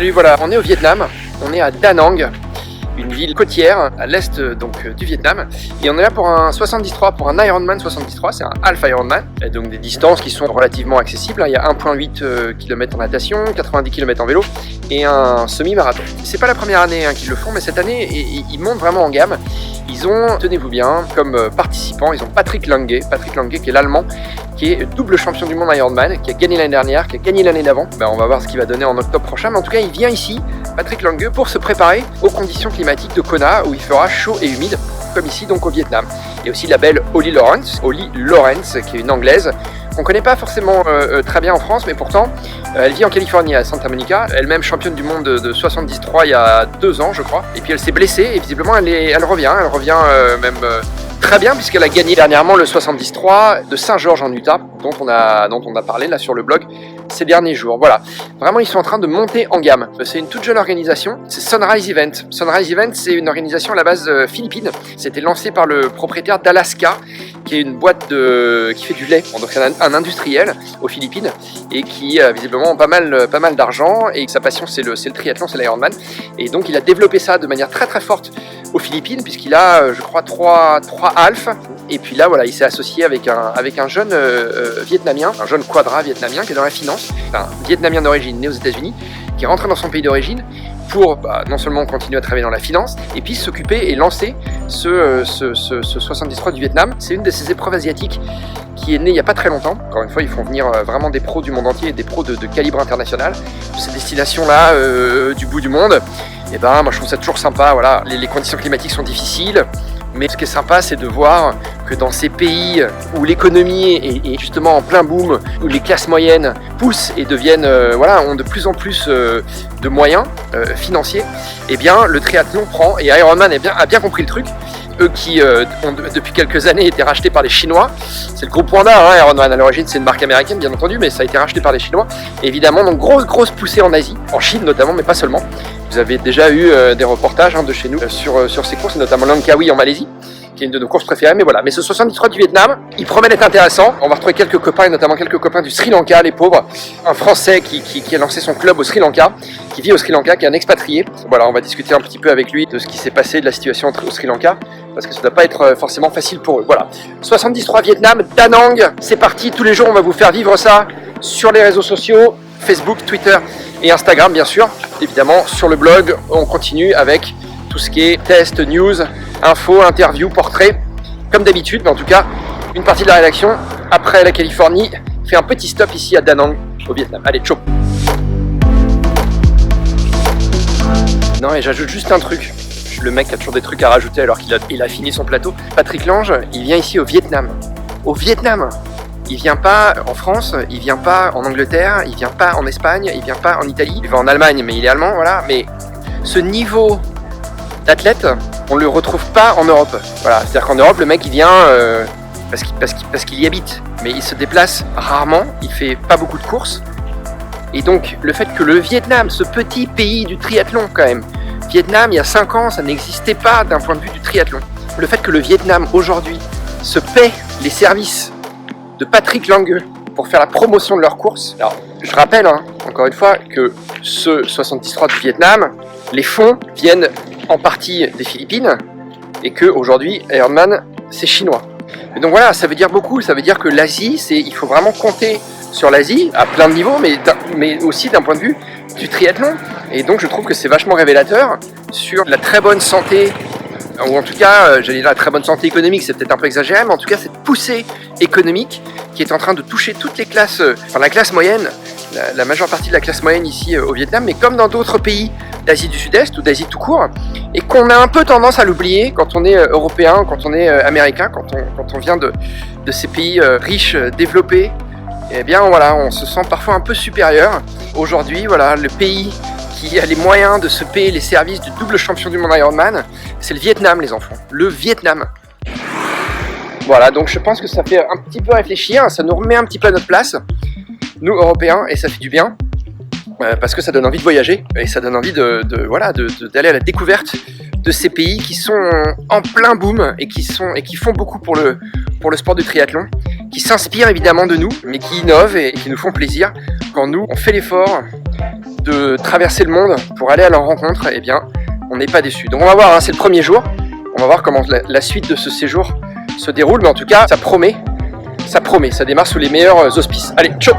Salut, voilà, on est au Vietnam, on est à Da Nang, une ville côtière à l'est du Vietnam, et on est là pour un 73, pour un Ironman 73, c'est un half Ironman, et donc des distances qui sont relativement accessibles. Il y a 1,8 km en natation, 90 km en vélo et un semi-marathon. C'est pas la première année qu'ils le font, mais cette année ils montent vraiment en gamme. Ils ont, tenez-vous bien, comme participant, ils ont Patrick Lange qui est l'Allemand, qui est double champion du monde Ironman, qui a gagné l'année dernière, qui a gagné l'année d'avant. On va voir ce qu'il va donner en octobre prochain, mais en tout cas il vient ici, Patrick Lange, pour se préparer aux conditions climatiques de Kona, où il fera chaud et humide, comme ici donc au Vietnam. Il y a aussi la belle Holly Lawrence, qui est une Anglaise, qu'on ne connaît pas forcément très bien en France, mais pourtant elle vit en Californie, à Santa Monica, elle-même championne du monde de 73 il y a 2 ans je crois, et puis elle s'est blessée, et visiblement elle revient même très bien, puisqu'elle a gagné dernièrement le 73 de Saint-Georges en Utah, dont on a parlé là sur le blog ces derniers jours. Voilà, vraiment ils sont en train de monter en gamme. C'est une toute jeune organisation, c'est Sunrise Event. Sunrise Event, c'est une organisation à la base philippine. C'était lancé par le propriétaire d'Alaska, qui est une boîte qui fait du lait, donc c'est un industriel aux Philippines, et qui a visiblement pas mal d'argent, et sa passion c'est le triathlon, c'est l'Ironman, et donc il a développé ça de manière très très forte aux Philippines, puisqu'il a je crois 3 half, et puis là voilà, il s'est associé avec un jeune vietnamien, un jeune quadra vietnamien qui est dans la finance, un vietnamien d'origine né aux États-Unis, qui est rentré dans son pays d'origine pour non seulement continuer à travailler dans la finance, et puis s'occuper et lancer ce 73 du Vietnam. C'est une de ces épreuves asiatiques qui est née il n'y a pas très longtemps. Encore une fois, ils font venir vraiment des pros du monde entier, des pros de calibre international, de ces destinations-là du bout du monde. Et moi je trouve ça toujours sympa, voilà. Les conditions climatiques sont difficiles, mais ce qui est sympa, c'est de voir que dans ces pays où l'économie est justement en plein boom, où les classes moyennes poussent et deviennent, ont de plus en plus de moyens financiers, et bien le triathlon prend, et Ironman a bien compris le truc. Eux qui ont depuis quelques années été rachetés par les Chinois, c'est le groupe Wanda, Ironman à l'origine c'est une marque américaine bien entendu, mais ça a été racheté par les Chinois, et évidemment donc grosse poussée en Asie, en Chine notamment, mais pas seulement. Vous avez déjà eu des reportages de chez nous sur ces courses, notamment Langkawi en Malaisie, qui est une de nos courses préférées, mais voilà. Mais ce 73 du Vietnam, il promet d'être intéressant. On va retrouver quelques copains, et notamment quelques copains du Sri Lanka, les pauvres. Un Français qui a lancé son club au Sri Lanka, qui vit au Sri Lanka, qui est un expatrié. Voilà, on va discuter un petit peu avec lui de ce qui s'est passé, de la situation au Sri Lanka, parce que ça ne doit pas être forcément facile pour eux. Voilà, 73 Vietnam, Da Nang, c'est parti. Tous les jours, on va vous faire vivre ça sur les réseaux sociaux, Facebook, Twitter et Instagram, bien sûr. Évidemment, sur le blog, on continue avec tout ce qui est tests, news, infos, interviews, portraits, comme d'habitude, mais en tout cas, une partie de la rédaction, après la Californie, fait un petit stop ici à Da Nang, au Vietnam. Allez, ciao. Non, et j'ajoute juste un truc. Le mec a toujours des trucs à rajouter alors qu'il a fini son plateau. Patrick Lange, il vient ici au Vietnam. Au Vietnam! Il vient pas en France, il vient pas en Angleterre, il vient pas en Espagne, il vient pas en Italie, il va en Allemagne, mais il est allemand, voilà. Mais ce niveau d'athlète, on le retrouve pas en Europe. Voilà, c'est-à-dire qu'en Europe, le mec il vient parce qu'il y habite, mais il se déplace rarement, il fait pas beaucoup de courses. Et donc le fait que le Vietnam, ce petit pays du triathlon quand même, Vietnam il y a 5 ans, ça n'existait pas d'un point de vue du triathlon. Le fait que le Vietnam aujourd'hui se paie les services de Patrick Lange pour faire la promotion de leur course. Alors, je rappelle, encore une fois, que ce 73 du Vietnam, les fonds viennent en partie des Philippines, et que aujourd'hui Ironman, c'est chinois. Et donc voilà, ça veut dire beaucoup, ça veut dire que l'Asie, il faut vraiment compter sur l'Asie, à plein de niveaux, mais aussi d'un point de vue du triathlon. Et donc je trouve que c'est vachement révélateur sur la très bonne santé, ou en tout cas, j'allais dire la très bonne santé économique, c'est peut-être un peu exagéré, mais en tout cas cette poussée économique qui est en train de toucher toutes les classes, la classe moyenne, la majeure partie de la classe moyenne ici au Vietnam, mais comme dans d'autres pays d'Asie du Sud-Est ou d'Asie tout court, et qu'on a un peu tendance à l'oublier quand on est européen, quand on est américain, quand on vient de ces pays riches, développés. Eh bien voilà, on se sent parfois un peu supérieur. Aujourd'hui, voilà, le pays qui a les moyens de se payer les services du double champion du monde Ironman, c'est le Vietnam, les enfants. Le Vietnam. Voilà, donc je pense que ça fait un petit peu réfléchir, ça nous remet un petit peu à notre place, nous Européens, et ça fait du bien, parce que ça donne envie de voyager, et ça donne envie d'aller à la découverte de ces pays qui sont en plein boom, et qui font beaucoup pour le sport du triathlon, qui s'inspirent évidemment de nous, mais qui innovent et qui nous font plaisir quand nous, on fait l'effort de traverser le monde pour aller à leur rencontre, eh bien, on n'est pas déçus. Donc on va voir, hein, c'est le premier jour. On va voir comment la suite de ce séjour se déroule. Mais en tout cas, ça promet. Ça démarre sous les meilleurs auspices. Allez, ciao!